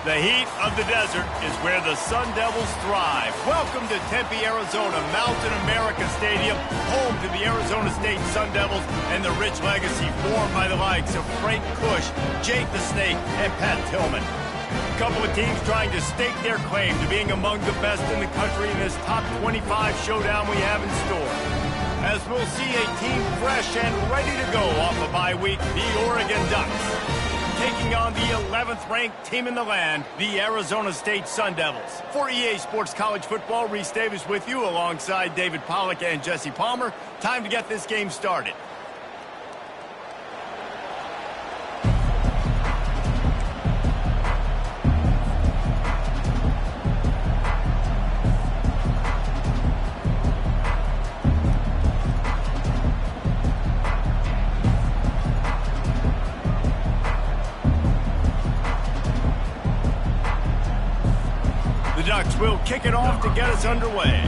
The heat of the desert is where the Sun Devils thrive. Welcome to Tempe, Arizona, Mountain America Stadium, home to the Arizona State Sun Devils and the rich legacy formed by the likes of Frank Kush, Jake the Snake, and Pat Tillman. A couple of teams trying to stake their claim to being among the best in the country in this top 25 showdown we have in store. As we'll see a team fresh and ready to go off a bye week, the Oregon Ducks, taking on the 11th ranked team in the land, the Arizona State Sun Devils. For EA Sports College Football, Reese Davis with you alongside David Pollack and Jesse Palmer. Time to get this game started. Ducks will kick it off to get us underway.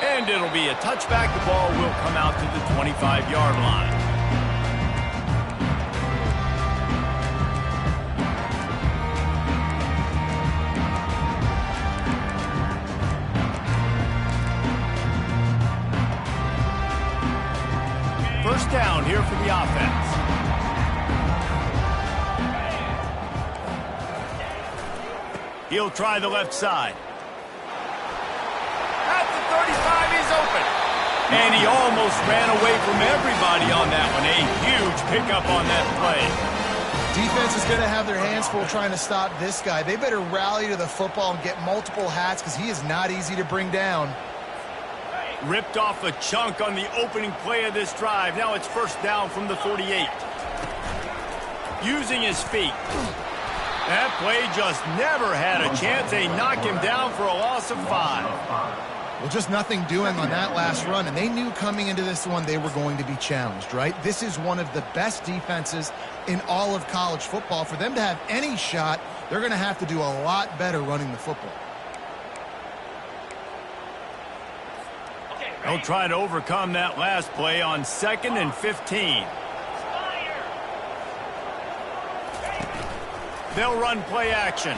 And it'll be a touchback. The ball will come out to the 25-yard line. First down here for the offense. He'll try the left side. At the 35, he's open. And he almost ran away from everybody on that one. A huge pickup on that play. Defense is going to have their hands full trying to stop this guy. They better rally to the football and get multiple hats because he is not easy to bring down. Ripped off a chunk on the opening play of this drive. Now it's first down from the 48. Using his feet. That play just never had a chance. They knock him down for a loss of 5. Well, just nothing doing on that last run, and they knew coming into this one they were going to be challenged, right? This is one of the best defenses in all of college football. For them to have any shot, they're going to have to do a lot better running the football. They'll try to overcome that last play on 2nd and 15. They'll run play action.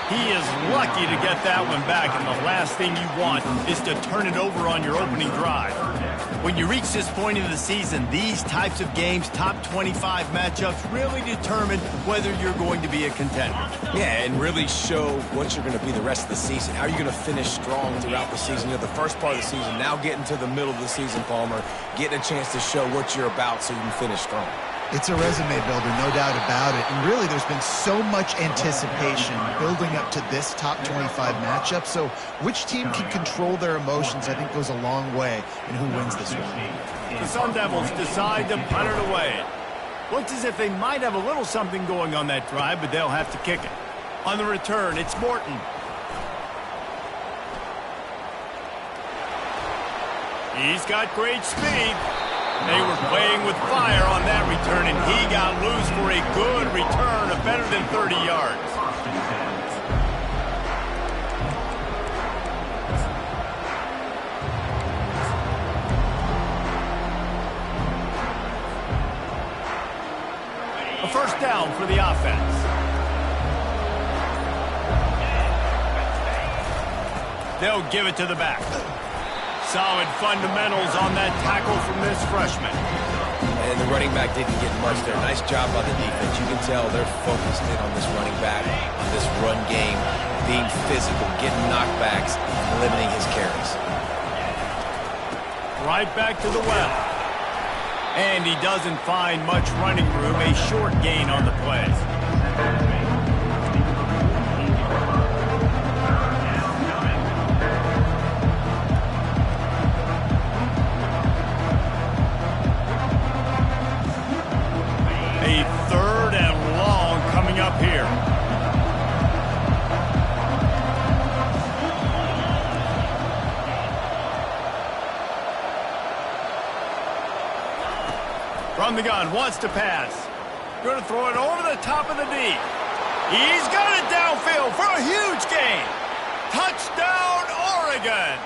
He is lucky to get that one back, and the last thing you want is to turn it over on your opening drive. When you reach this point in the season, these types of games, top 25 matchups, really determine whether you're going to be a contender. Yeah, and really show what you're going to be the rest of the season. How are you going to finish strong throughout the season? You know, the first part of the season, now getting to the middle of the season, Palmer, getting a chance to show what you're about so you can finish strong. It's a resume builder, no doubt about it. And really, there's been so much anticipation building up to this top 25 matchup. So which team can control their emotions, I think, goes a long way in who wins this one. The Sun Devils decide to punt it away. Looks as if they might have a little something going on that drive, but they'll have to kick it. On the return, it's Morton. He's got great speed. They were playing with fire on that return, and he got loose for a good return of better than 30 yards. A first down for the offense. They'll give it to the back. Solid fundamentals on that tackle from this freshman. And the running back didn't get much there. Nice job by the defense. You can tell they're focused in on this running back, on this run game, being physical, getting knockbacks, limiting his carries. Right back to the well. And he doesn't find much running room. A short gain on the play. Up here. From the gun, wants to pass. Going to throw it over the top of the D. He's got it downfield for a huge gain. Touchdown, Oregon.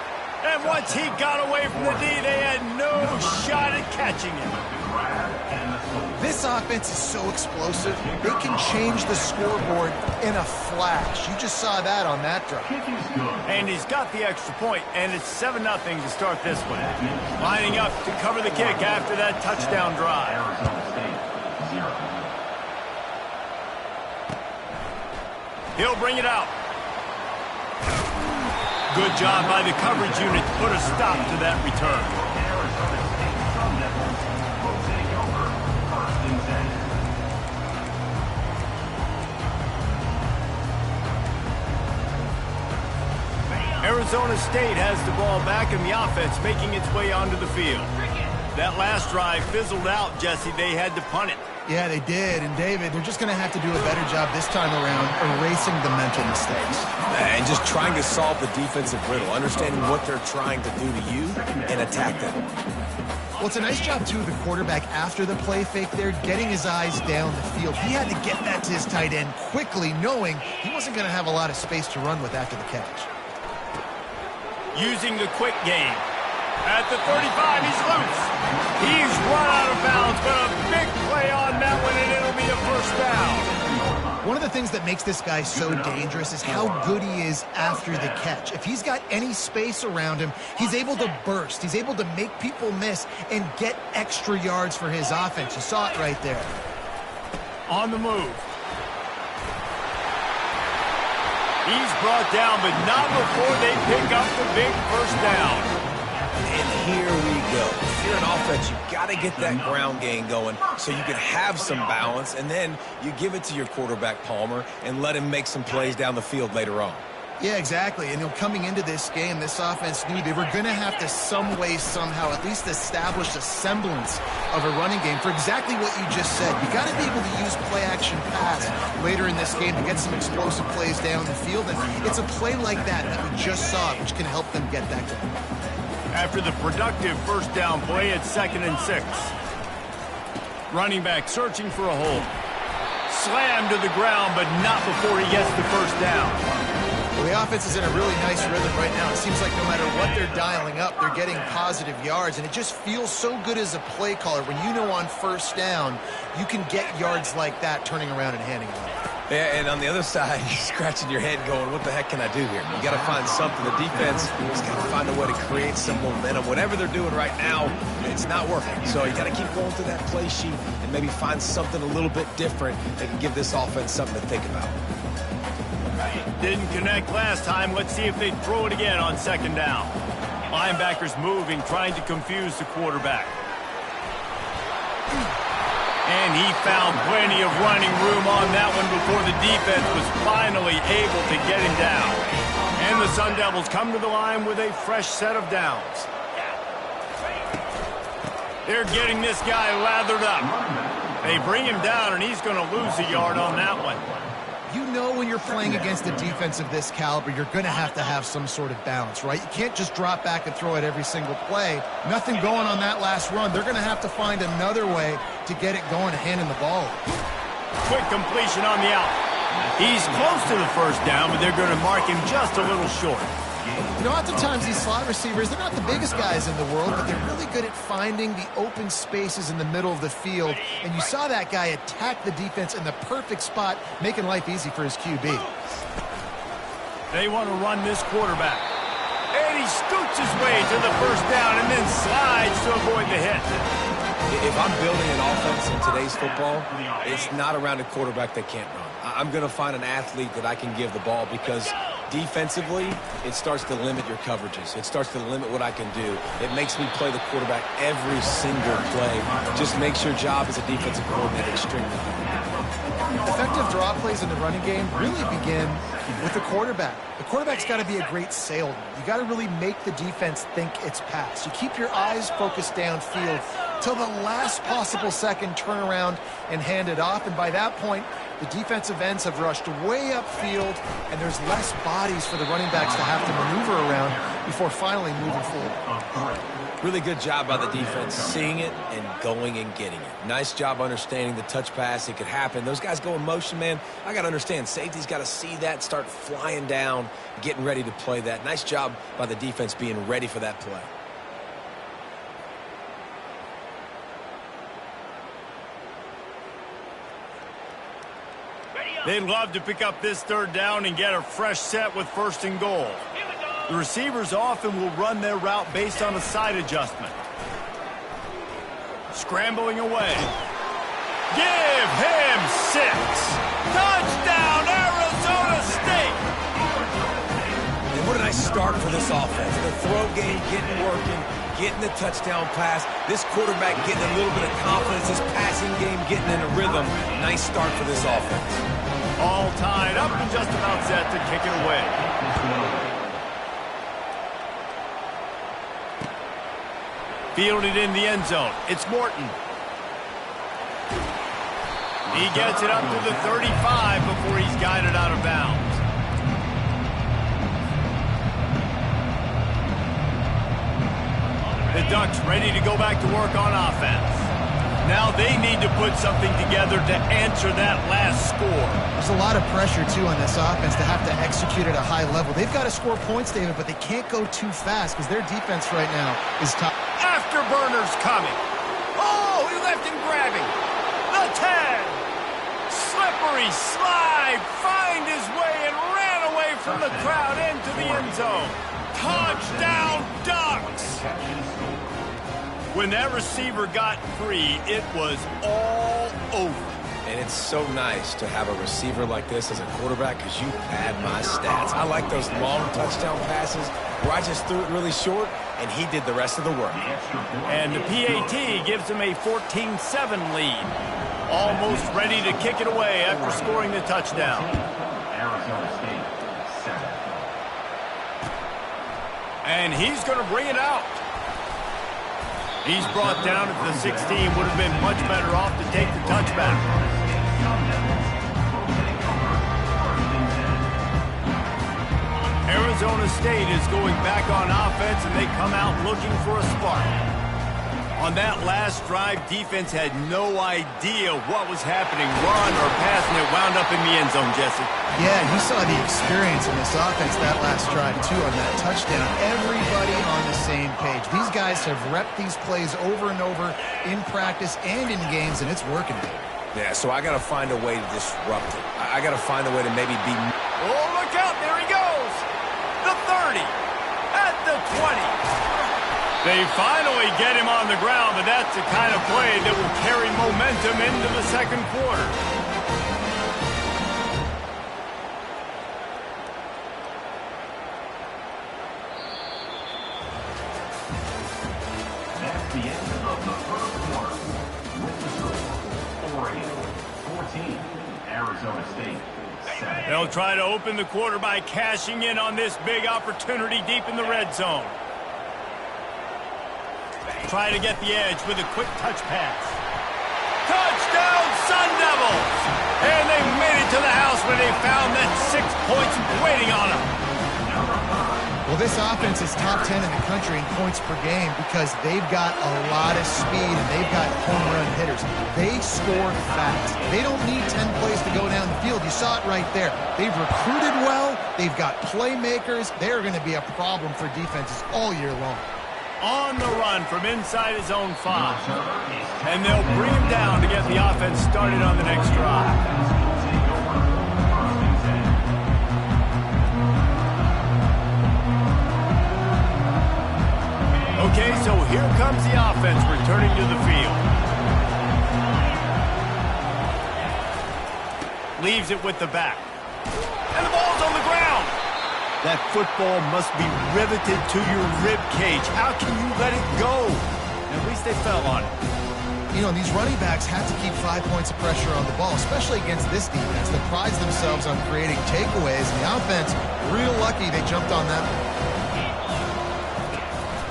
And once he got away from the D, they had no shot at catching him. This offense is so explosive, they can change the scoreboard in a flash. You just saw that on that drive. And he's got the extra point, and it's 7-0 to start this one. Lining up to cover the kick after that touchdown drive. He'll bring it out. Good job by the coverage unit to put a stop to that return. Arizona State has the ball back and the offense making its way onto the field. That last drive fizzled out, Jesse. They had to punt it. Yeah, they did. And, David, they're just going to have to do a better job this time around erasing the mental mistakes. And just trying to solve the defensive riddle, understanding what they're trying to do to you and attack them. Well, it's a nice job, too, of the quarterback after the play fake there, getting his eyes down the field. He had to get that to his tight end quickly, knowing he wasn't going to have a lot of space to run with after the catch. Using the quick game. At the 35, he's loose. He's run out of bounds, but a big play on that one, and it'll be a first down. One of the things that makes this guy so dangerous is how good he is after the catch. If he's got any space around him, he's able to burst. He's able to make people miss and get extra yards for his offense. You saw it right there. On the move. He's brought down, but not before they pick up the big first down. And here we go. If you're an offense, you've got to get that ground game going so you can have some balance, and then you give it to your quarterback, Palmer, and let him make some plays down the field later on. Yeah, exactly. And coming into this game, this offense knew they were going to have to some way, somehow, at least establish a semblance of a running game for exactly what you just said. You got to be able to use play-action pass later in this game to get some explosive plays down the field. And it's a play like that we just saw, which can help them get that going. After the productive first down play at 2nd and 6. Running back searching for a hole. Slammed to the ground, but not before he gets the first down. Well, the offense is in a really nice rhythm right now. It seems like no matter what they're dialing up, they're getting positive yards, and it just feels so good as a play caller when you know on first down you can get yards like that turning around and handing it off. Yeah, and on the other side, you're scratching your head going, what the heck can I do here? You got to find something. The defense has got to find a way to create some momentum. Whatever they're doing right now, it's not working. So you got to keep going through that play sheet and maybe find something a little bit different that can give this offense something to think about. Didn't connect last time. Let's see if they throw it again on 2nd down. Linebackers moving, trying to confuse the quarterback. And he found plenty of running room on that one before the defense was finally able to get him down. And the Sun Devils come to the line with a fresh set of downs. They're getting this guy lathered up. They bring him down, and he's going to lose a yard on that one. You know when you're playing against a defense of this caliber, you're going to have some sort of balance, right? You can't just drop back and throw it every single play. Nothing going on that last run. They're going to have to find another way to get it going and handing the ball. Quick completion on the out. He's close to the first down, but they're going to mark him just a little short. You know, oftentimes these slot receivers, they're not the biggest guys in the world, but they're really good at finding the open spaces in the middle of the field. And you saw that guy attack the defense in the perfect spot, making life easy for his QB. They want to run this quarterback. And he scoots his way to the first down and then slides to avoid the hit. If I'm building an offense in today's football, it's not around a quarterback that can't run. I'm going to find an athlete that I can give the ball because defensively, it starts to limit your coverages. It starts to limit what I can do. It makes me play the quarterback every single play. Just makes your job as a defensive coordinator extremely hard. Effective draw plays in the running game really begin with the quarterback. The quarterback's got to be a great salesman. You got to really make the defense think it's pass. You keep your eyes focused downfield till the last possible second, turn around and hand it off. And by that point, the defensive ends have rushed way upfield, and there's less bodies for the running backs to have to maneuver around before finally moving forward. Really good job by the defense seeing it and going and getting it. Nice job understanding the touch pass. It could happen. Those guys go in motion, man. I got to understand. Safety's got to see that, start flying down, getting ready to play that. Nice job by the defense being ready for that play. They'd love to pick up this third down and get a fresh set with 1st and goal. The receivers often will run their route based on a side adjustment. Scrambling away. Give him 6. Touchdown, Arizona State! And what a nice start for this offense. The throw game getting working, getting the touchdown pass. This quarterback getting a little bit of confidence. This passing game getting in a rhythm. Nice start for this offense. All tied up and just about set to kick it away. Fielded in the end zone. It's Morton. He gets it up to the 35 before he's guided out of bounds. The Ducks ready to go back to work on offense. Now they need to put something together to answer that last score. There's a lot of pressure, too, on this offense to have to execute at a high level. They've got to score points, David, but they can't go too fast because their defense right now is top. Afterburners coming. Oh, he left him grabbing. The 10. Slippery slide. Find his way and ran away from the crowd into the end zone. Touchdown, Ducks. When that receiver got free, it was all over. And it's so nice to have a receiver like this as a quarterback because you pad my stats. I like those long touchdown passes where I just threw it really short and he did the rest of the work. And the PAT gives him a 14-7 lead. Almost ready to kick it away after scoring the touchdown. Arizona State, 7. And he's going to bring it out. He's brought down at the 16. Would have been much better off to take the touchback. Arizona State is going back on offense, and they come out looking for a spark. On that last drive, defense had no idea what was happening. Run or pass, and it wound up in the end zone, Jesse. Yeah, you saw the experience in this offense that last drive, too, on that touchdown. Everybody on the same page. These guys have repped these plays over and over in practice and in games, and it's working. Yeah, so I got to find a way to disrupt it. I got to find a way to maybe be... Oh, look out. There he goes. The 30. At the 20. They finally get him on the ground, but that's the kind of play that will carry momentum into the second quarter. That's the end of the first quarter. With the score, 14, Arizona State, 7. They'll try to open the quarter by cashing in on this big opportunity deep in the red zone. Try to get the edge with a quick touch pass. Touchdown, Sun Devils! And they made it to the house where they found that 6 points waiting on them. Well, this offense is top 10 in the country in points per game because they've got a lot of speed and they've got home run hitters. They score fast. They don't need 10 plays to go down the field. You saw it right there. They've recruited well. They've got playmakers. They're going to be a problem for defenses all year long. On the run from inside his own 5. And they'll bring him down to get the offense started on the next drive. Okay, so here comes the offense returning to the field. Leaves it with the back. And the ball's on the ground. That football must be riveted to your rib cage. How can you let it go? At least they fell on it. You know, these running backs have to keep 5 points of pressure on the ball, especially against this defense that prides themselves on creating takeaways. And the offense, real lucky they jumped on that.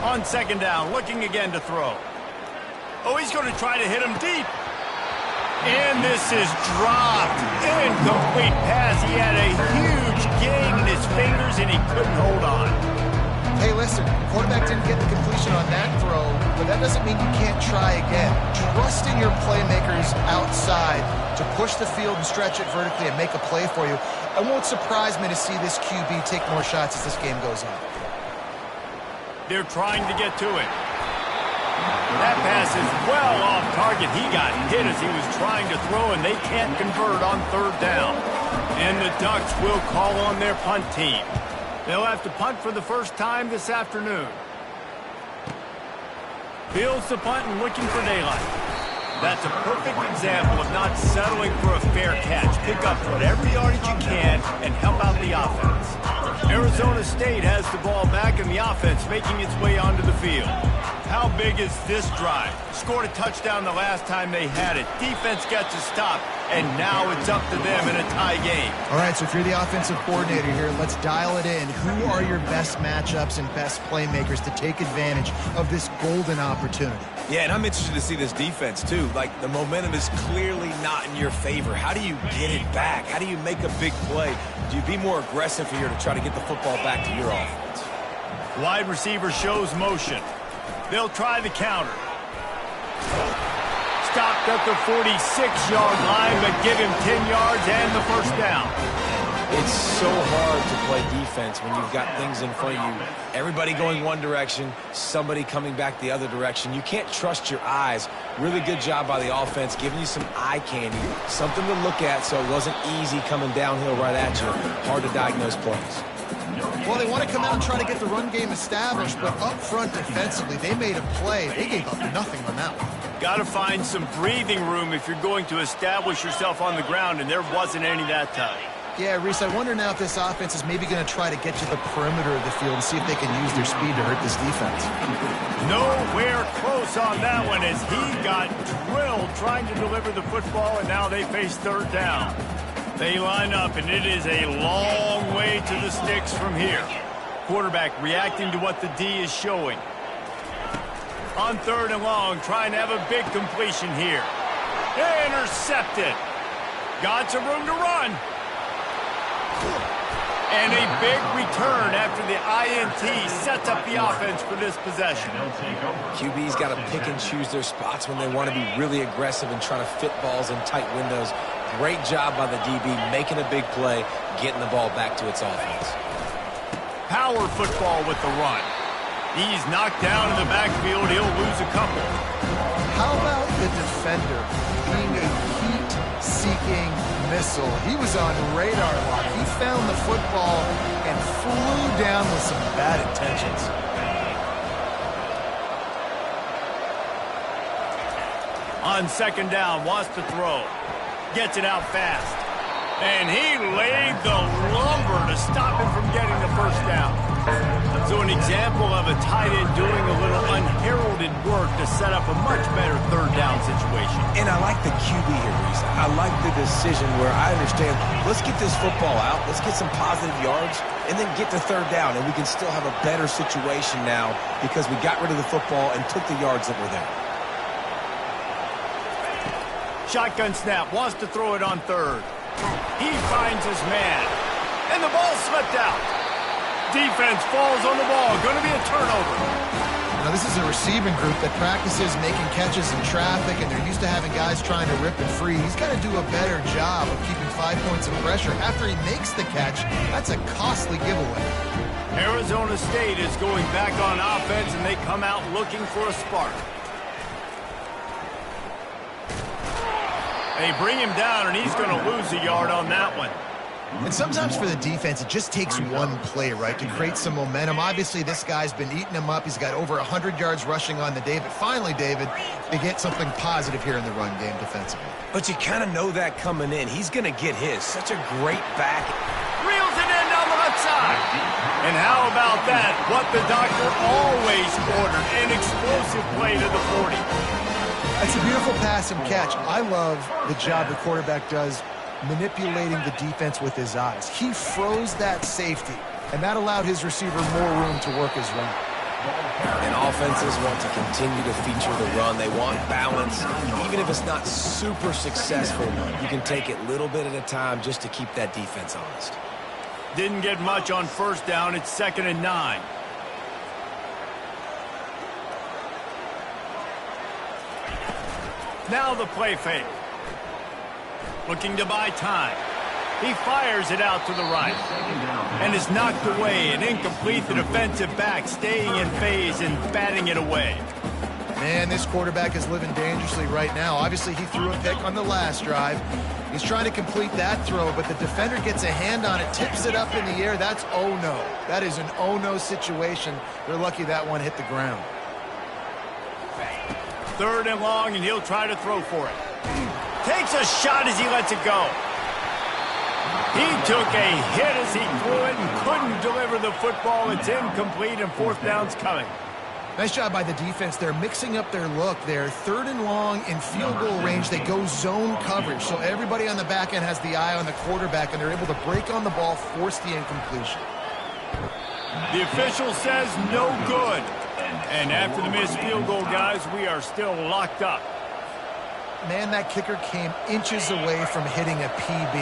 On second down, looking again to throw. Oh, he's going to try to hit him deep. And this is dropped. Incomplete pass. He had a huge gain in his fingers, and he couldn't hold on. Hey, listen, quarterback didn't get the completion on that throw, but that doesn't mean you can't try again. Trust in your playmakers outside to push the field and stretch it vertically and make a play for you. It won't surprise me to see this QB take more shots as this game goes on. They're trying to get to it. That pass is well off target. He got hit as he was trying to throw, and they can't convert on third down. And the Ducks will call on their punt team. They'll have to punt for the first time this afternoon. Fields the punt and looking for daylight. That's a perfect example of not settling for a fair catch. Pick up whatever yardage you can and help out the offense. Arizona State has the ball back and the offense making its way onto the field. How big is this drive? Scored a touchdown the last time they had it. Defense gets a stop, and now it's up to them in a tie game. All right, so if you're the offensive coordinator here, let's dial it in. Who are your best matchups and best playmakers to take advantage of this golden opportunity? Yeah, and I'm interested to see this defense, too. Like, the momentum is clearly not in your favor. How do you get it back? How do you make a big play? Do you be more aggressive here to try to get the football back to your offense? Wide receiver shows motion. They'll try the counter. Stopped at the 46-yard line, but give him 10 yards and the first down. It's so hard to play defense when you've got things in front of you. Everybody going one direction, somebody coming back the other direction. You can't trust your eyes. Really good job by the offense, giving you some eye candy, something to look at so it wasn't easy coming downhill right at you. Hard to diagnose plays. Well, they want to come out and try to get the run game established, but up front defensively, they made a play. They gave up nothing on that one. Got to find some breathing room if you're going to establish yourself on the ground, and there wasn't any that time. Yeah, Reese, I wonder now if this offense is maybe going to try to get to the perimeter of the field and see if they can use their speed to hurt this defense. Nowhere close on that one as he got drilled trying to deliver the football, and now they face third down. They line up, and it is a long way to the sticks from here. Quarterback reacting to what the D is showing. On third and long, trying to have a big completion here. Intercepted. Got some room to run. And a big return after the INT sets up the offense for this possession. QB's got to pick and choose their spots when they want to be really aggressive and try to fit balls in tight windows. Great job by the DB making a big play, getting the ball back to its offense. Power football with the run. He's knocked down in the backfield. He'll lose a couple. How about the defender being a heat-seeking missile? He was on radar lock. He found the football and flew down with some bad intentions. On second down, wants to throw. Gets it out fast. And he laid the lumber to stop him from getting the first down. So an example of a tight end doing a little unheralded work to set up a much better third down situation. And I like the QB here, Reese. I like the decision where I understand, let's get this football out, let's get some positive yards, and then get to third down, and we can still have a better situation now because we got rid of the football and took the yards that were there. Shotgun snap, wants to throw it on third. He finds his man, and the ball slipped out. Defense falls on the ball, going to be a turnover. Now, this is a receiving group that practices making catches in traffic, and they're used to having guys trying to rip and free. He's got to do a better job of keeping 5 points of pressure. After he makes the catch, that's a costly giveaway. Arizona State is going back on offense, and they come out looking for a spark. They bring him down, and he's going to lose a yard on that one. And sometimes for the defense, it just takes one play, right, to create some momentum. Obviously, this guy's been eating him up. He's got over 100 yards rushing on the day. But finally, David, they get something positive here in the run game defensively. But you kind of know that coming in. He's going to get his. Such a great back. Reels it in down the left side. And how about that? What the doctor always ordered, an explosive play to the 40. It's a beautiful pass and catch. I love the job the quarterback does manipulating the defense with his eyes. He froze that safety, and that allowed his receiver more room to work his run. And offenses want to continue to feature the run. They want balance. Even if it's not super successful, you can take it little bit at a time just to keep that defense honest. Didn't get much on first down. It's 2nd and 9. Now the play fake. Looking to buy time. He fires it out to the right. And is knocked away and incomplete. The defensive back staying in phase and batting it away. Man, this quarterback is living dangerously right now. Obviously, he threw a pick on the last drive. He's trying to complete that throw, but the defender gets a hand on it, tips it up in the air. That's oh-no. That is an oh-no situation. They're lucky that one hit the ground. 3rd and long, and he'll try to throw for it. Takes a shot as he lets it go. He took a hit as he threw it and couldn't deliver the football. It's incomplete, and 4th down's coming. Nice job by the defense. They're mixing up their look. They're 3rd and long in field goal range. They go zone coverage. So everybody on the back end has the eye on the quarterback, and they're able to break on the ball, force the incompletion. The official says no good. And after the missed field goal, guys, we are still locked up. Man, that kicker came inches away from hitting a PB.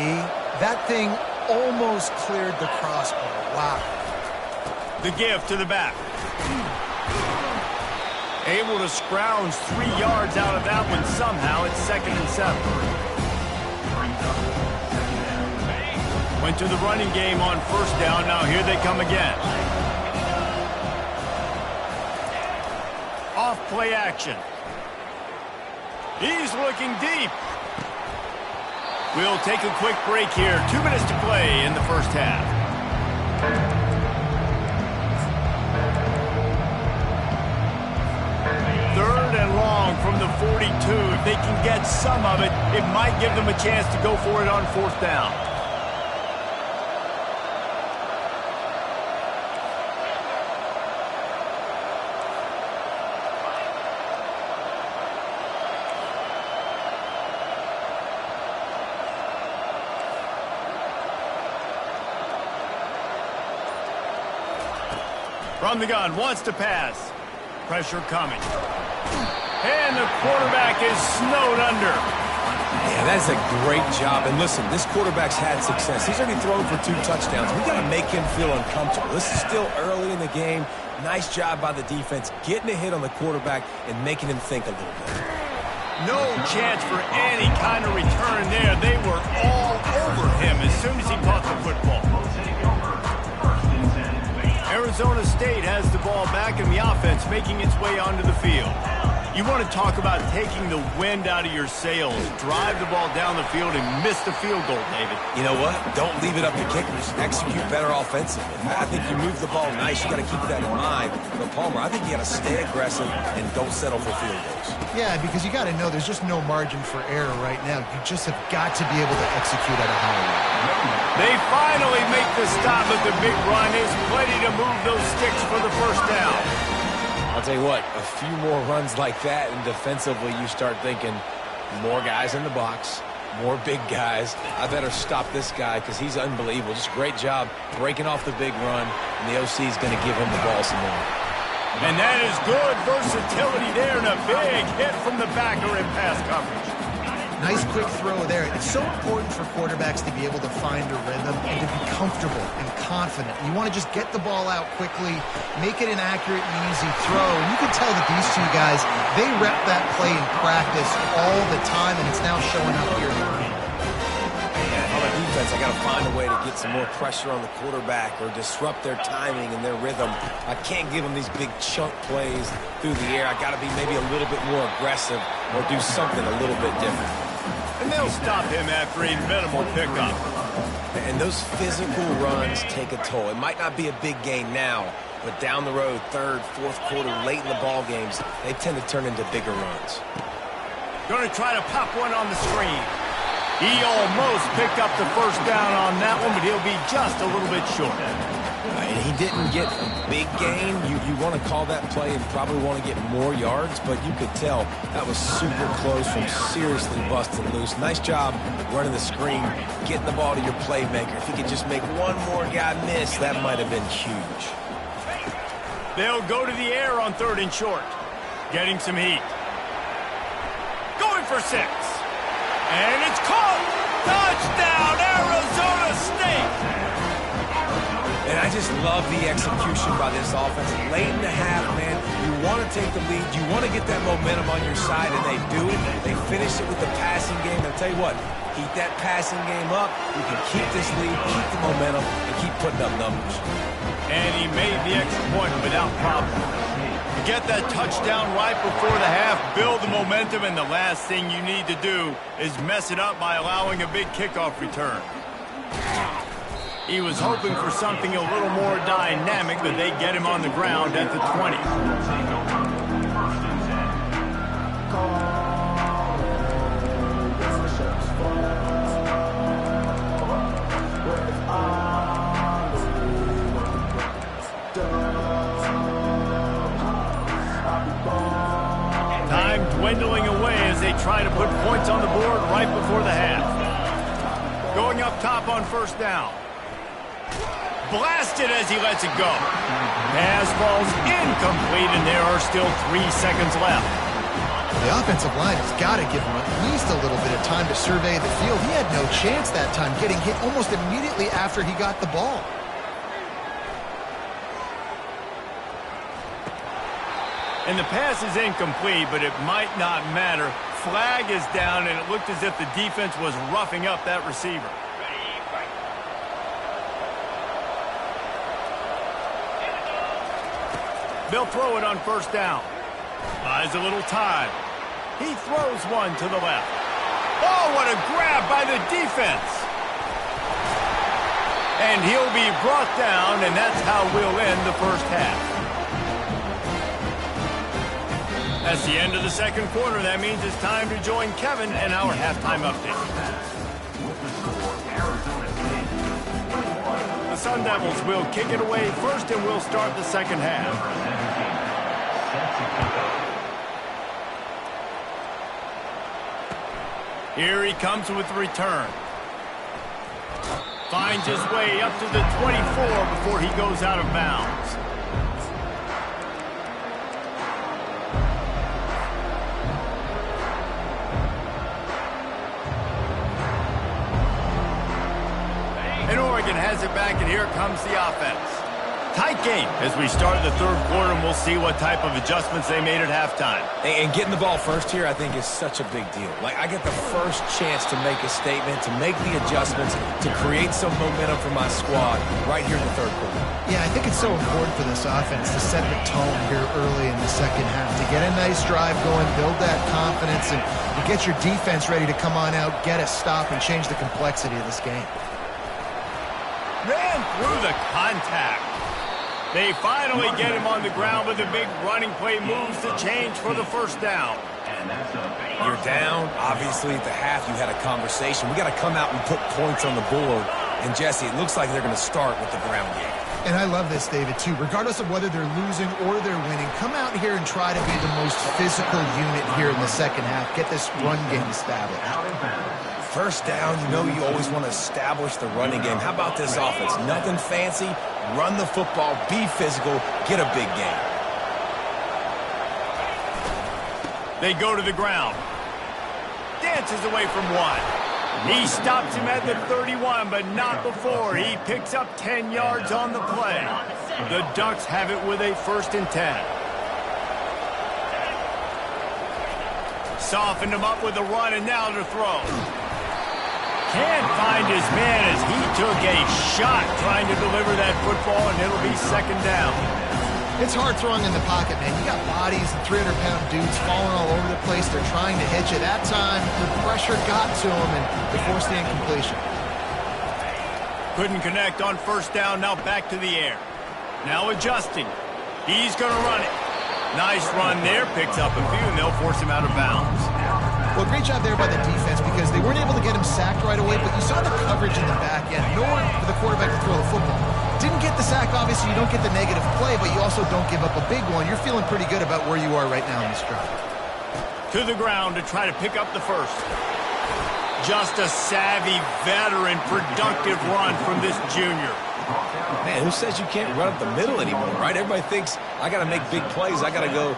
That thing almost cleared the crossbar. Wow. The give to the back. Able to scrounge 3 yards out of that one somehow. It's 2nd and 7. Went to the running game on 1st down. Now here they come again. Off play action. He's looking deep. We'll take a quick break here. 2 minutes to play in the 1st half. From the 42. If they can get some of it, it might give them a chance to go for it on 4th down. From the gun, wants to pass. Pressure coming. And the quarterback is snowed under. Yeah, that's a great job. And listen, this quarterback's had success. He's already thrown for 2 touchdowns. We got to make him feel uncomfortable. This is still early in the game. Nice job by the defense, getting a hit on the quarterback and making him think a little bit. No chance for any kind of return there. They were all over him as soon as he caught the football. Arizona State has the ball back in the offense, making its way onto the field. You want to talk about taking the wind out of your sails. Drive the ball down the field and miss the field goal, David. You know what? Don't leave it up to kickers. Execute better offensively. I think you move the ball nice. You got to keep that in mind. But Palmer, I think you got to stay aggressive and don't settle for field goals. Yeah, because you got to know there's just no margin for error right now. You just have got to be able to execute at a high level. They finally make the stop at the big run. Is plenty to move those sticks for the 1st down. I'll tell you what, a few more runs like that, and defensively you start thinking more guys in the box, more big guys. I better stop this guy because he's unbelievable. Just a great job breaking off the big run, and the OC is going to give him the ball some more. And that is good versatility there, and a big hit from the backer in pass coverage. Nice quick throw there. It's so important for quarterbacks to be able to find a rhythm and to be comfortable and confident. You want to just get the ball out quickly, make it an accurate and easy throw. And you can tell that these 2 guys, they rep that play in practice all the time, and it's now showing up here in the game. On the defense, I got to find a way to get some more pressure on the quarterback or disrupt their timing and their rhythm. I can't give them these big chunk plays through the air. I got to be maybe a little bit more aggressive or do something a little bit different. And they'll stop him after a minimal pickup. And those physical runs take a toll. It might not be a big gain now, but down the road, 3rd, 4th quarter, late in the ball games, they tend to turn into bigger runs. Going to try to pop one on the screen. He almost picked up the 1st down on that one, but he'll be just a little bit short. And he didn't get a big gain. You want to call that play and probably want to get more yards, but you could tell that was super close from seriously busting loose. Nice job running the screen, getting the ball to your playmaker. If he could just make one more guy miss, that might have been huge. They'll go to the air on 3rd and short. Getting some heat. Going for 6. And it's caught! Touchdown, Arizona State! And I just love the execution by this offense. Late in the half, man, you want to take the lead. You want to get that momentum on your side, and they do it. They finish it with the passing game. I'll tell you what, keep that passing game up. You can keep this lead, keep the momentum, and keep putting up numbers. And he made the extra point without problem. You get that touchdown right before the half, build the momentum, and the last thing you need to do is mess it up by allowing a big kickoff return. He was hoping for something a little more dynamic, but they get him on the ground at the 20. Time dwindling away as they try to put points on the board right before the half. Going up top on first down. Blasted as he lets it go. Pass falls incomplete, and there are still 3 seconds left. The offensive line has got to give him at least a little bit of time to survey the field. He had no chance that time, getting hit almost immediately after he got the ball. And the pass is incomplete, but it might not matter. Flag is down, and it looked as if the defense was roughing up that receiver. They'll throw it on first down. Buys a little time. He throws one to the left. Oh, what a grab by the defense. And he'll be brought down, and that's how we'll end the first half. That's the end of the second quarter. That means it's time to join Kevin and our halftime update. The Sun Devils will kick it away first, and we'll start the second half. Here he comes with the return. Finds his way up to the 24 before he goes out of bounds. And Oregon has it back, and here comes the offense. Tight game as we start the third quarter, and we'll see what type of adjustments they made at halftime. And getting the ball first here, I think, is such a big deal. Like, I get the first chance to make a statement, to make the adjustments, to create some momentum for my squad right here in the third quarter. Yeah, I think it's so important for this offense to set the tone here early in the second half, to get a nice drive going, build that confidence, and get your defense ready to come on out, get a stop, and change the complexity of this game. Ran through the contact. They finally get him on the ground, but the big running play moves the change for the first down. You're down. Obviously, at the half, you had a conversation. We got to come out and put points on the board. And, Jesse, it looks like they're going to start with the ground game. And I love this, David, too. Regardless of whether they're losing or they're winning, come out here and try to be the most physical unit here in the second half. Get this run game established. First down, you know you always want to establish the running game. How about this offense? Nothing fancy. Run the football, be physical, get a big game. They go to the ground. Dances away from one. He stops him at the 31, but not before. He picks up 10 yards on the play. The Ducks have it with a 1st and 10. Softened him up with a run, and now to throw. Can't find his man as he took a shot trying to deliver that football, and it'll be second down. It's hard throwing in the pocket, man. You got bodies and 300-pound dudes falling all over the place. They're trying to hit you. That time, the pressure got to him, and they forced the incompletion. Couldn't connect on first down. Now back to the air. Now adjusting. He's going to run it. Nice run there. Picks up a few, and they'll force him out of bounds. Well, great job there by the defense because they weren't able to get him sacked right away, but you saw the coverage in the back end. Nowhere for the quarterback to throw the football. Didn't get the sack, obviously. You don't get the negative play, but you also don't give up a big one. You're feeling pretty good about where you are right now in this drive. To the ground to try to pick up the first. Just a savvy, veteran, productive run from this junior. Man, who says you can't run up the middle anymore, right? Everybody thinks I got to make big plays. I got to go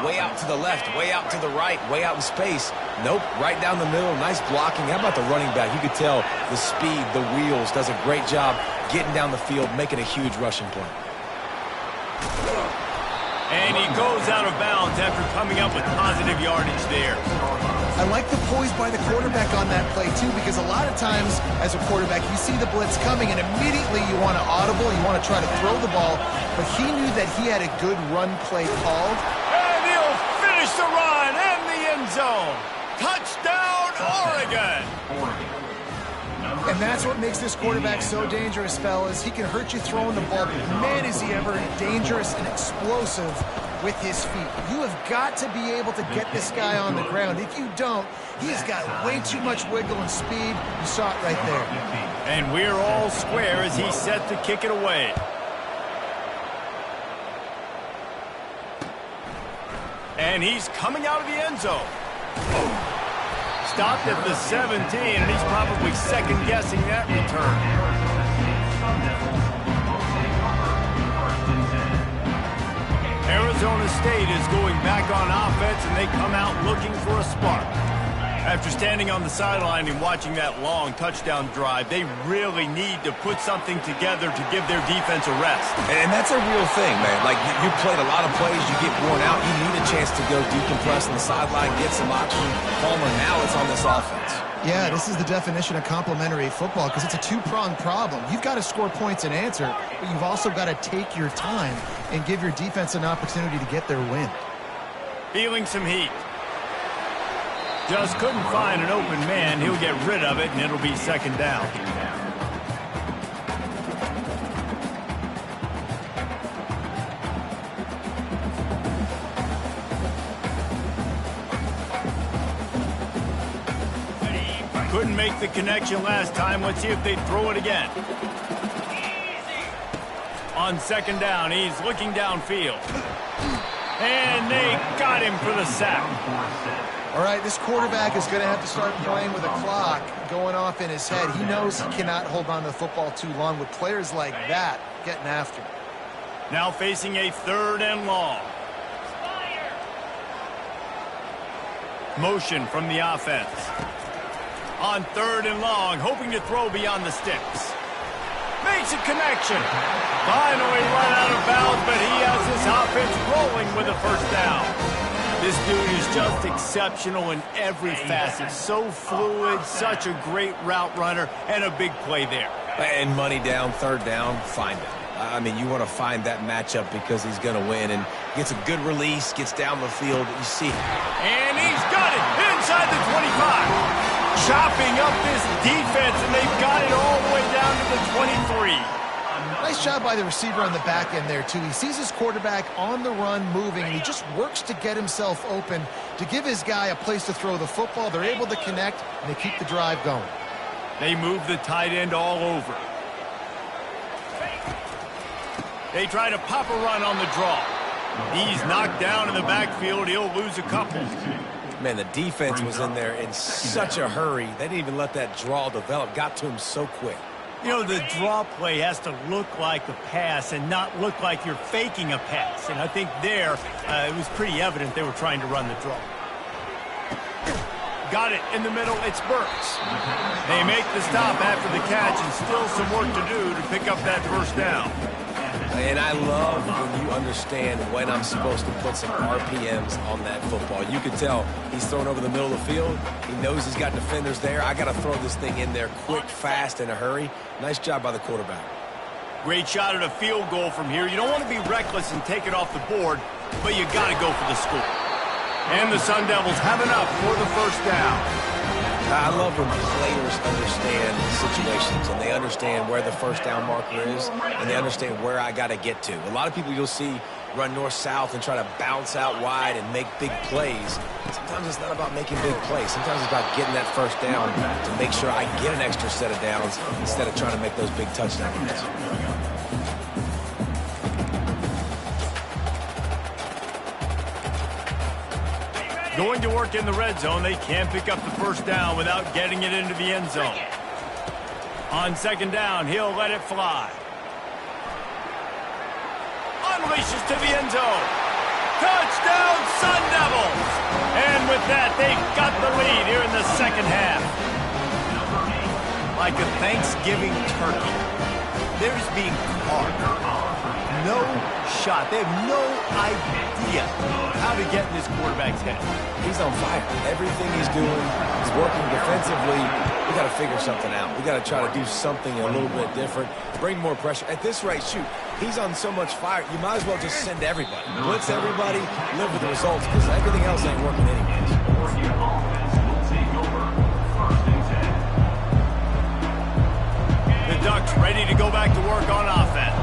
way out to the left, way out to the right, way out in space. Nope, right down the middle. Nice blocking. How about the running back? You could tell the speed, the wheels, does a great job getting down the field, making a huge rushing play. And he goes out of bounds after coming up with positive yardage there. I like the poise by the quarterback on that play, too, because a lot of times as a quarterback, you see the blitz coming, and immediately you want to audible, you want to try to throw the ball, but he knew that he had a good run play called. And he'll finish the run in the end zone. Touchdown, Oregon! And that's what makes this quarterback so dangerous, fellas. He can hurt you throwing the ball, but man, is he ever dangerous and explosive with his feet. You have got to be able to get this guy on the ground. If you don't, he's got way too much wiggle and speed. You saw it right there. And we're all square as he's set to kick it away. And he's coming out of the end zone. Stopped at the 17, and he's probably second-guessing that return. Arizona State is going back on offense, and they come out looking for a spark. After standing on the sideline and watching that long touchdown drive, they really need to put something together to give their defense a rest. And that's a real thing, man. Like, you played a lot of plays, you get worn out, you need a chance to go decompress on the sideline, get some oxygen. Palmer, now it's on this offense. Yeah, this is the definition of complementary football because it's a two-pronged problem. You've got to score points and answer, but you've also got to take your time and give your defense an opportunity to get their win. Feeling some heat. Just couldn't find an open man. He'll get rid of it, and it'll be second down. Couldn't make the connection last time. Let's see if they throw it again. On second down, he's looking downfield. And they got him for the sack. All right, this quarterback is going to have to start playing with a clock going off in his head. He knows he cannot hold on to the football too long with players like that getting after him. Now facing a third and long. Motion from the offense. On third and long, hoping to throw beyond the sticks. Makes a connection. Finally run out of bounds, but he has this offense rolling with a first down. This dude is just exceptional in every facet. So fluid, such a great route runner, and a big play there. And money down, third down, find him. I mean, you want to find that matchup because he's going to win and gets a good release, gets down the field. You see. And he's got it inside the 25. Chopping up this defense, and they've got it all the way down to the 23. Nice job by the receiver on the back end there, too. He sees his quarterback on the run moving, and he just works to get himself open to give his guy a place to throw the football. They're able to connect, and they keep the drive going. They move the tight end all over. They try to pop a run on the draw. He's knocked down in the backfield. He'll lose a couple. Man, the defense was in there in such a hurry. They didn't even let that draw develop. Got to him so quick. You know, the draw play has to look like a pass and not look like you're faking a pass. And I think there, it was pretty evident they were trying to run the draw. Got it in the middle. It's Burks. They make the stop after the catch, and still some work to do to pick up that first down. And I love when you understand when I'm supposed to put some RPMs on that football. You can tell he's thrown over the middle of the field. He knows he's got defenders there. I got to throw this thing in there quick, fast, in a hurry. Nice job by the quarterback. Great shot at a field goal from here. You don't want to be reckless and take it off the board, but you got to go for the score. And the Sun Devils have enough for the first down. I love when players understand situations and they understand where the first down marker is and they understand where I got to get to. A lot of people you'll see run north-south and try to bounce out wide and make big plays. Sometimes it's not about making big plays. Sometimes it's about getting that first down to make sure I get an extra set of downs instead of trying to make those big touchdown runs. Going to work in the red zone. They can't pick up the first down without getting it into the end zone. On second down, he'll let it fly. unleashes to the end zone. Touchdown, Sun Devils! And with that, they've got the lead here in the second half. Like a Thanksgiving turkey, they're just being carved. No shot. They have no idea how to get in this quarterback's head. He's on fire. Everything he's doing is working defensively. We got to figure something out. We got to try to do something a little bit different, bring more pressure. At this rate, shoot, he's on so much fire, you might as well just send everybody. Blitz everybody, live with the results, because everything else ain't working anyways. The Ducks ready to go back to work on offense.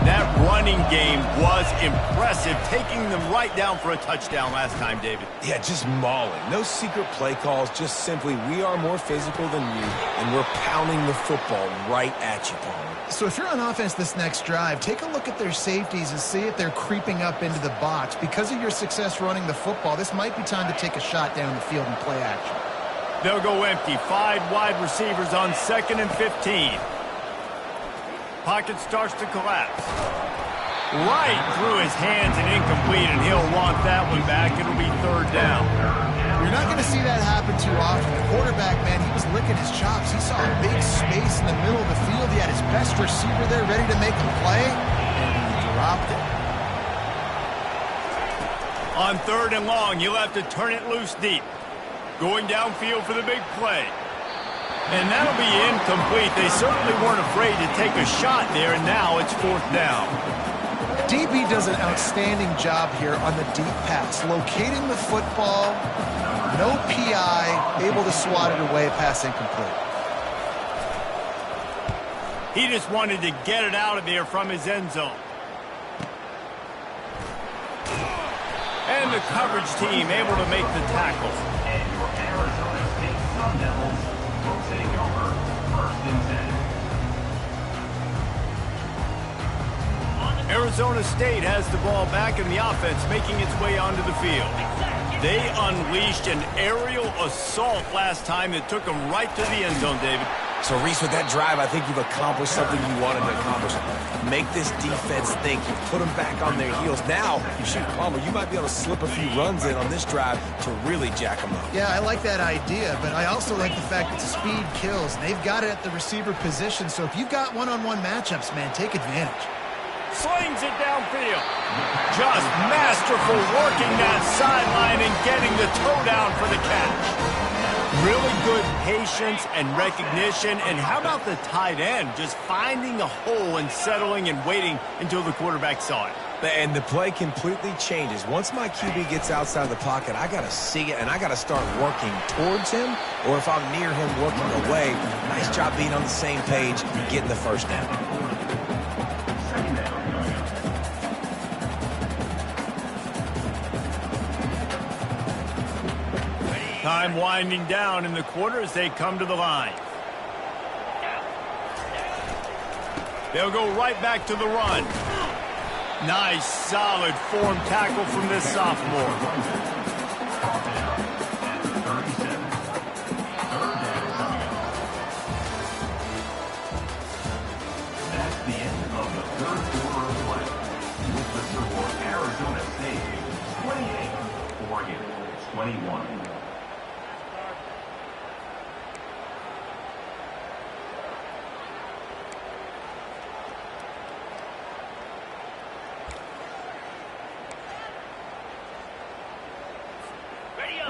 That running game was impressive, taking them right down for a touchdown last time, David. Yeah, just mauling. No secret play calls, just simply we are more physical than you, and we're pounding the football right at you, Palmer. So if you're on offense this next drive, take a look at their safeties and see if they're creeping up into the box. Because of your success running the football, this might be time to take a shot down the field and play action. They'll go empty. 5 wide receivers on 2nd and 15. Pocket starts to collapse. Right through his hands and incomplete, and he'll want that one back. It'll be 3rd down. You're not going to see that happen too often. The quarterback, man, he was licking his chops. He saw a big space in the middle of the field. He had his best receiver there ready to make a play, and he dropped it. On 3rd and long, you'll have to turn it loose deep. Going downfield for the big play. And that'll be incomplete. They certainly weren't afraid to take a shot there, and now it's 4th down. DB does an outstanding job here on the deep pass, locating the football, no PI, able to swat it away, pass incomplete. He just wanted to get it out of there from his end zone. And the coverage team able to make the tackle. And your Arizona State Sun Devils will take over 1st and 10. Arizona State has the ball back in the offense, making its way onto the field. They unleashed an aerial assault last time that took them right to the end zone, David. So, Reese, with that drive, I think you've accomplished something you wanted to accomplish. Make this defense think. You put them back on their heels. Now, shoot, Palmer, you might be able to slip a few runs in on this drive to really jack them up. Yeah, I like that idea, but I also like the fact that speed kills. They've got it at the receiver position, so if you've got one-on-one matchups, man, take advantage. Slings it downfield. Just masterful working that sideline and getting the toe down for the catch. Really good patience and recognition. And how about the tight end just finding a hole and settling and waiting until the quarterback saw it. And the play completely changes. Once my QB gets outside the pocket, I got to see it, and I got to start working towards him, or if I'm near him, working away. Nice job being on the same page, getting the 1st down. Time winding down in the quarter as they come to the line. They'll go right back to the run. Nice, solid form tackle from this sophomore. That's the end of the 3rd quarter of play. With the score, Arizona State 28, Oregon 21.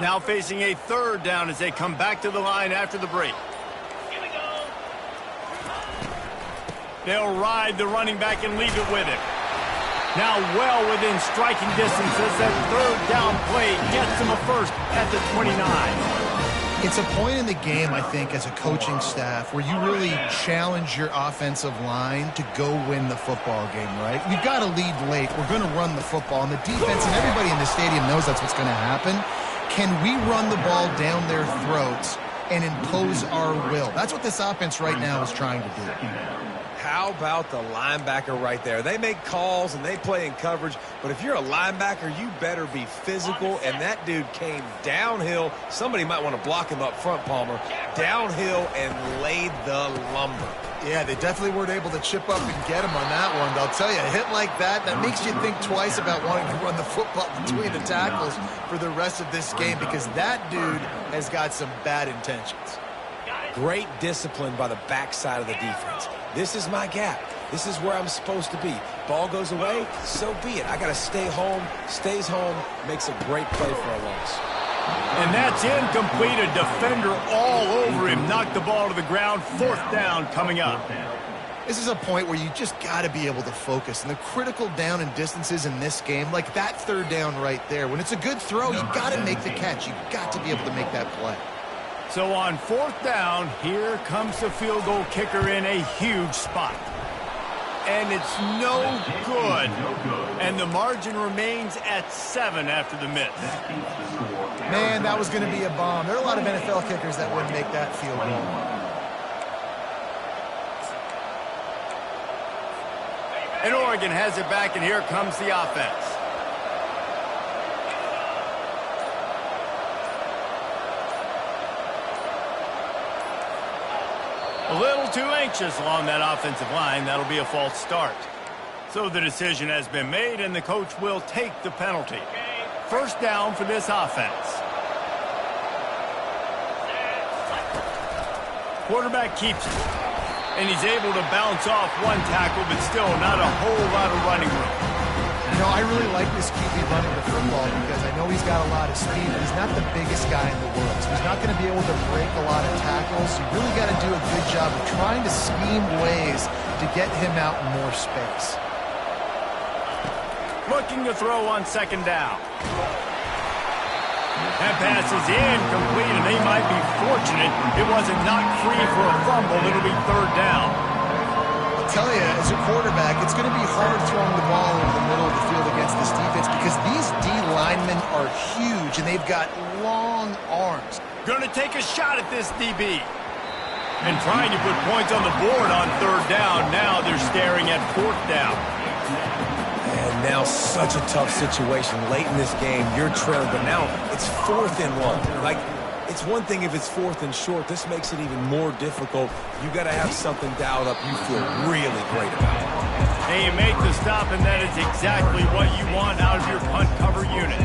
Now facing a 3rd down as they come back to the line after the break. Here we go. They'll ride the running back and leave it with him. Now well within striking distance as that 3rd down play gets them a 1st at the 29. It's a point in the game, I think, as a coaching staff where you really challenge your offensive line to go win the football game, right? We've got to lead late. We're going to run the football. And the defense and everybody in the stadium knows that's what's going to happen. Can we run the ball down their throats and impose our will? That's what this offense right now is trying to do. How about the linebacker right there? They make calls and they play in coverage, but if you're a linebacker, you better be physical, and that dude came downhill. Somebody might want to block him up front, Palmer. Downhill and laid the lumber. Yeah, they definitely weren't able to chip up and get him on that one. But I'll tell you, a hit like that makes you think twice about wanting to run the football between the tackles for the rest of this game, because that dude has got some bad intentions. Great discipline by the backside of the defense. This is my gap. This is where I'm supposed to be. Ball goes away, so be it. I got to stay home. Stays home, makes a great play for a loss. And that's incomplete. A defender all over him. Knocked the ball to the ground. 4th down coming up. This is a point where you just got to be able to focus. And the critical down and distances in this game, like that 3rd down right there, when it's a good throw, you got to make the catch. You got to be able to make that play. So on 4th down, here comes the field goal kicker in a huge spot. And it's no good. And the margin remains at 7 after the miss. Man, that was going to be a bomb. There are a lot of NFL kickers that wouldn't make that field goal. And Oregon has it back, and here comes the offense. A little too anxious along that offensive line. That'll be a false start. So the decision has been made, and the coach will take the penalty. 1st down for this offense. Quarterback keeps it. And he's able to bounce off one tackle, but still not a whole lot of running room. You know, I really like this QB running the football because I know he's got a lot of speed, but he's not the biggest guy in the world. So he's not going to be able to break a lot of tackles. You really got to do a good job of trying to scheme ways to get him out in more space. Looking to throw on 2nd down. That pass is incomplete, and they might be fortunate it wasn't knocked free for a fumble. It'll be 3rd down. I'll tell you, as a quarterback, it's going to be hard throwing the ball over the middle of the field against this defense because these D linemen are huge, and they've got long arms. Going to take a shot at this DB. And trying to put points on the board on 3rd down. Now they're staring at 4th down. And now such a tough situation. Late in this game, you're trailing, but now it's 4th and 1. Like, it's one thing if it's 4th and short. This makes it even more difficult. You got to have something dialed up you feel really great about. And you make the stop, and that is exactly what you want out of your punt cover unit.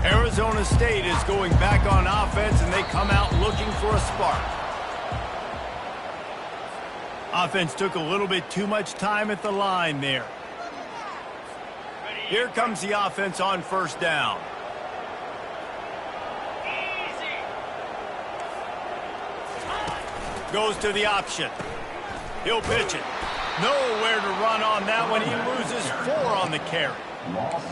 Arizona State is going back on offense, and they come out looking for a spark. Offense took a little bit too much time at the line there. Here comes the offense on 1st down. Goes to the option. He'll pitch it. Nowhere to run on that one. He loses 4 on the carry.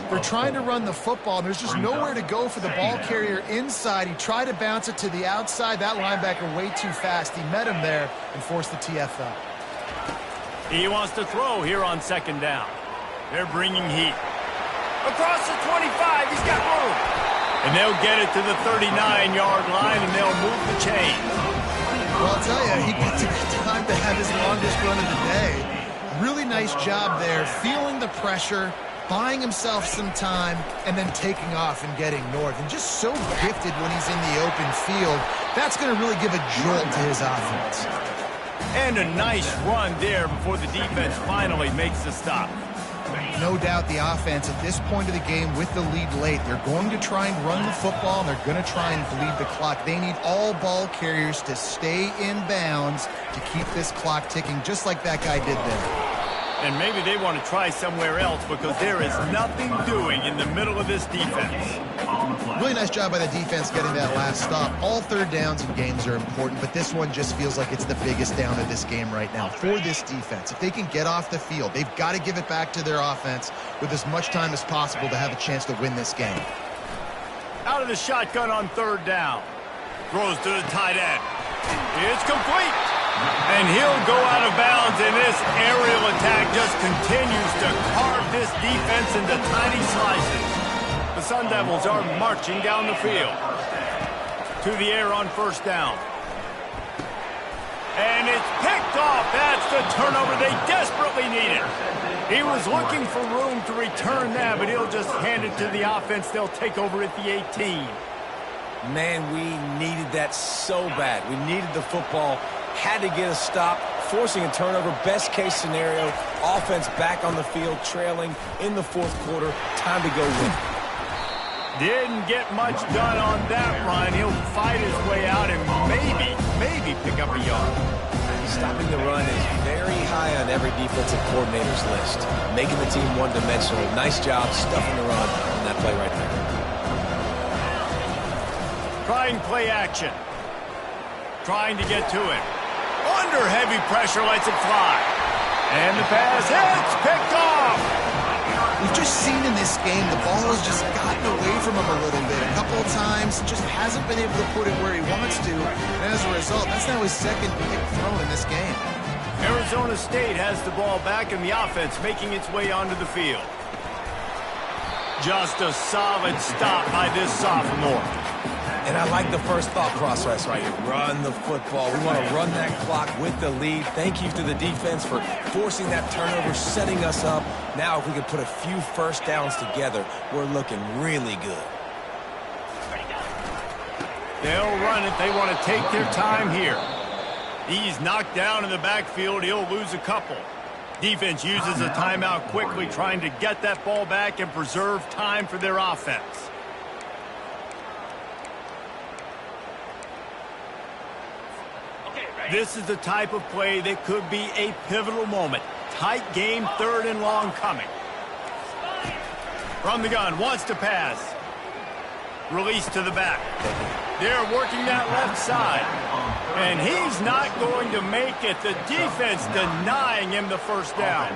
They're trying to run the football, and there's just nowhere to go for the ball carrier inside. He tried to bounce it to the outside. That linebacker way too fast. He met him there and forced the TFL. He wants to throw here on 2nd down. They're bringing heat. Across the 25, he's got room. And they'll get it to the 39-yard line, and they'll move the chain. Well, I'll tell you, he picked a good time to have his longest run of the day. Really nice job there, feeling the pressure, buying himself some time, and then taking off and getting north. And just so gifted when he's in the open field. That's going to really give a jolt to his offense. And a nice run there before the defense finally makes the stop. No doubt the offense at this point of the game with the lead late, they're going to try and run the football, and they're going to try and bleed the clock. They need all ball carriers to stay in bounds to keep this clock ticking, just like that guy did there. And maybe they want to try somewhere else because there is nothing doing in the middle of this defense. Really nice job by the defense getting that last stop. All 3rd downs in games are important, but this one just feels like it's the biggest down of this game right now for this defense. If they can get off the field, they've got to give it back to their offense with as much time as possible to have a chance to win this game. Out of the shotgun on 3rd down. Throws to the tight end. It's complete. And he'll go out of bounds, and this aerial attack just continues to carve this defense into tiny slices. The Sun Devils are marching down the field. To the air on 1st down. And it's picked off. That's the turnover they desperately needed. He was looking for room to return that, but he'll just hand it to the offense. They'll take over at the 18. Man, we needed that so bad. We needed the football, had to get a stop, forcing a turnover. Best case scenario, offense back on the field, trailing in the fourth quarter. Time to go win. Didn't get much done on that run. He'll fight his way out and maybe pick up a yard. Stopping the run is very high on every defensive coordinator's list. Making the team one-dimensional. Nice job stuffing the run on that play right there. Trying play action. Trying to get to it. Under heavy pressure, lets it fly. And the pass hits, picked off. We've just seen in this game the ball has just gotten away from him a little bit. A couple of times, just hasn't been able to put it where he wants to. And as a result, that's now his second pick thrown in this game. Arizona State has the ball back in the offense, making its way onto the field. Just a solid stop by this sophomore. And I like the first thought process right here. Run the football. We want to run that clock with the lead. Thank you to the defense for forcing that turnover, setting us up. Now if we can put a few first downs together, we're looking really good. They'll run it. They want to take their time here. He's knocked down in the backfield. He'll lose a couple. Defense uses a timeout quickly, trying to get that ball back and preserve time for their offense. This is the type of play that could be a pivotal moment. Tight game, third and long coming. From the gun, wants to pass. Release to the back. They're working that left side. And he's not going to make it. The defense denying him the first down.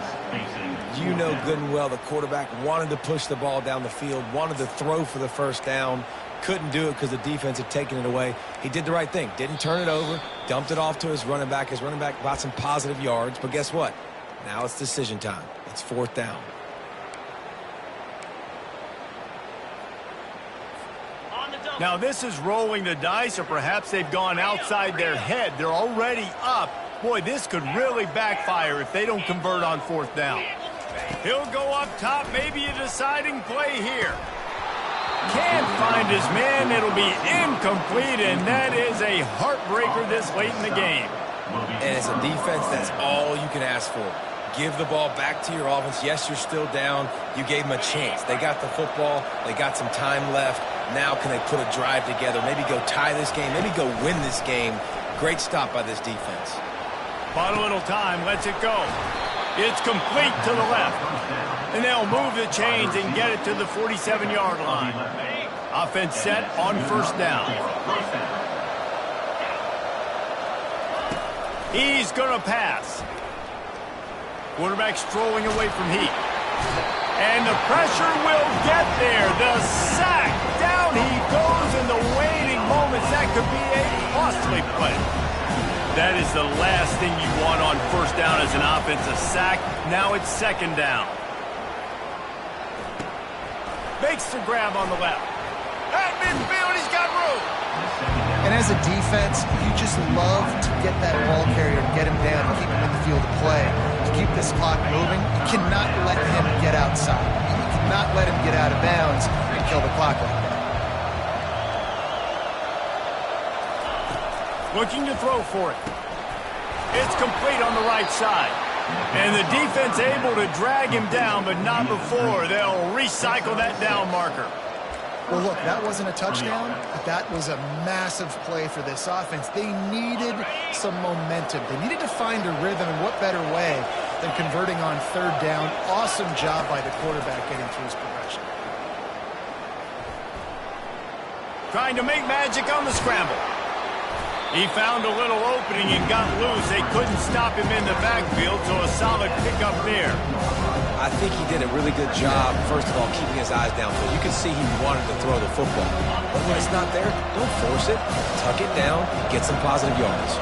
You know good and well the quarterback wanted to push the ball down the field, wanted to throw for the first down. Couldn't do it because the defense had taken it away. He did the right thing. Didn't turn it over. Dumped it off to his running back. His running back got some positive yards. But guess what? Now it's decision time. It's fourth down. Now this is rolling the dice, or perhaps they've gone outside their head. They're already up. Boy, this could really backfire if they don't convert on fourth down. He'll go up top. Maybe a deciding play here. Can't find his man. It'll be incomplete, and that is a heartbreaker this late in the game. And it's a defense, that's all you can ask for. Give the ball back to your offense. Yes, you're still down. You gave them a chance. They got the football. They got some time left. Now can they put a drive together? Maybe go tie this game. Maybe go win this game. Great stop by this defense. Bought a little time. Lets it go. It's complete to the left. And they'll move the chains and get it to the 47-yard line. Offense set on first down. He's going to pass. Quarterback strolling away from Heat. And the pressure will get there. The sack. Down he goes in the waiting moments. That could be a costly play. That is the last thing you want on first down as an offensive sack. Now it's second down. Makes the grab on the left. At midfield, he's got room. And as a defense, you just love to get that ball carrier, get him down, and keep him in the field of play. To keep this clock moving, you cannot let him get outside. You cannot let him get out of bounds and kill the clock like that. Looking to throw for it. It's complete on the right side. And the defense able to drag him down, but not before. They'll recycle that down marker. Well, look, that wasn't a touchdown, but that was a massive play for this offense. They needed some momentum. They needed to find a rhythm, and what better way than converting on third down. Awesome job by the quarterback getting through his progression. Trying to make magic on the scramble. He found a little opening and got loose. They couldn't stop him in the backfield, so a solid pickup there. I think he did a really good job, first of all, keeping his eyes downfield. You could see he wanted to throw the football. But when it's not there, don't force it. Tuck it down and get some positive yards.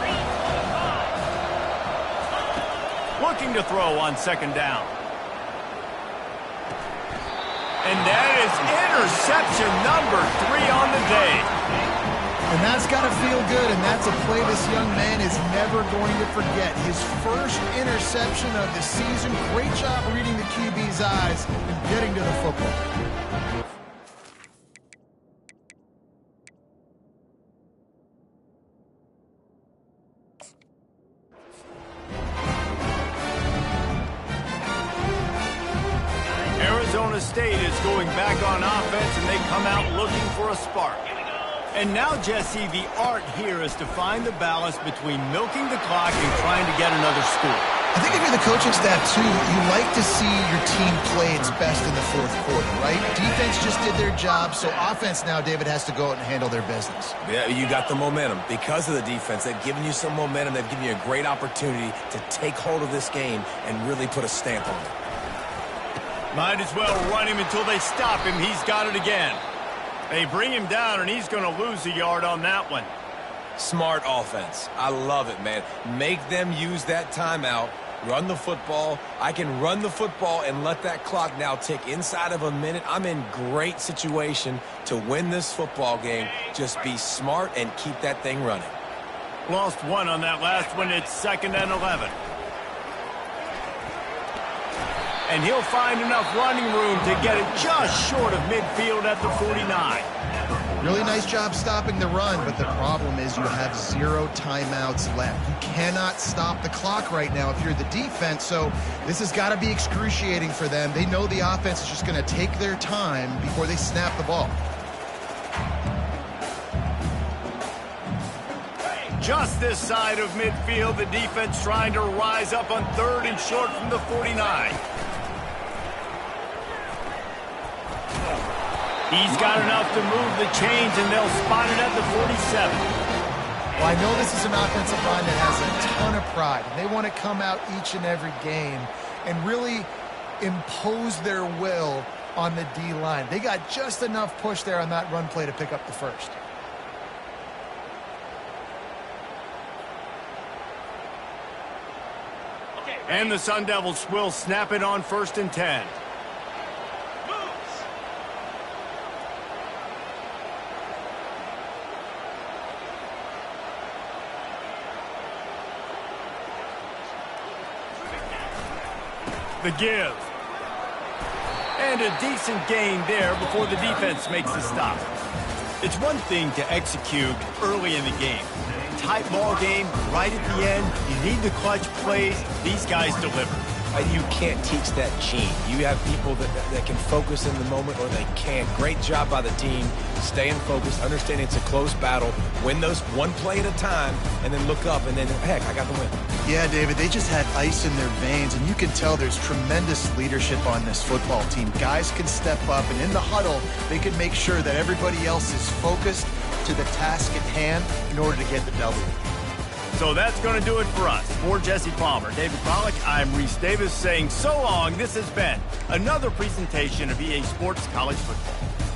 Looking to throw on second down. And that is interception number 3 on the day. And that's got to feel good, and that's a play this young man is never going to forget. His first interception of the season. Great job reading the QB's eyes and getting to the football. Arizona State is going back on offense, and they come out looking for a spark. And now, Jesse, the art here is to find the balance between milking the clock and trying to get another score. I think if you're the coaching staff, too, you like to see your team play its best in the fourth quarter, right? Defense just did their job, so offense now, David, has to go out and handle their business. Yeah, you got the momentum. Because of the defense, they've given you some momentum. They've given you a great opportunity to take hold of this game and really put a stamp on it. Might as well run him until they stop him. He's got it again. They bring him down, and he's going to lose a yard on that one. Smart offense. I love it, man. Make them use that timeout. Run the football. I can run the football and let that clock now tick inside of a minute. I'm in great situation to win this football game. Just be smart and keep that thing running. Lost one on that last one. It's 2nd and 11. And he'll find enough running room to get it just short of midfield at the 49. Really nice job stopping the run, but the problem is you have 0 timeouts left. You cannot stop the clock right now if you're the defense, so this has got to be excruciating for them. They know the offense is just going to take their time before they snap the ball. Just this side of midfield, the defense trying to rise up on 3rd and short from the 49. He's got enough to move the chains, and they'll spot it at the 47. Well, I know this is an offensive line that has a ton of pride. And they want to come out each and every game and really impose their will on the D-line. They got just enough push there on that run play to pick up the first. And the Sun Devils will snap it on 1st and 10. The give. And a decent gain there before the defense makes the stop. It's one thing to execute early in the game. Tight ball game, right at the end, you need the clutch plays. These guys deliver. You can't teach that gene. You have people that can focus in the moment, or they can't. Great job by the team, staying focused, understanding it's a close battle, win those one play at a time, and then look up, and then, heck, I got the win. Yeah, David, they just had ice in their veins, and you can tell there's tremendous leadership on this football team. Guys can step up, and in the huddle, they can make sure that everybody else is focused to the task at hand in order to get the W. So that's going to do it for us. For Jesse Palmer, David Pollack, I'm Reese Davis saying so long. This has been another presentation of EA Sports College Football.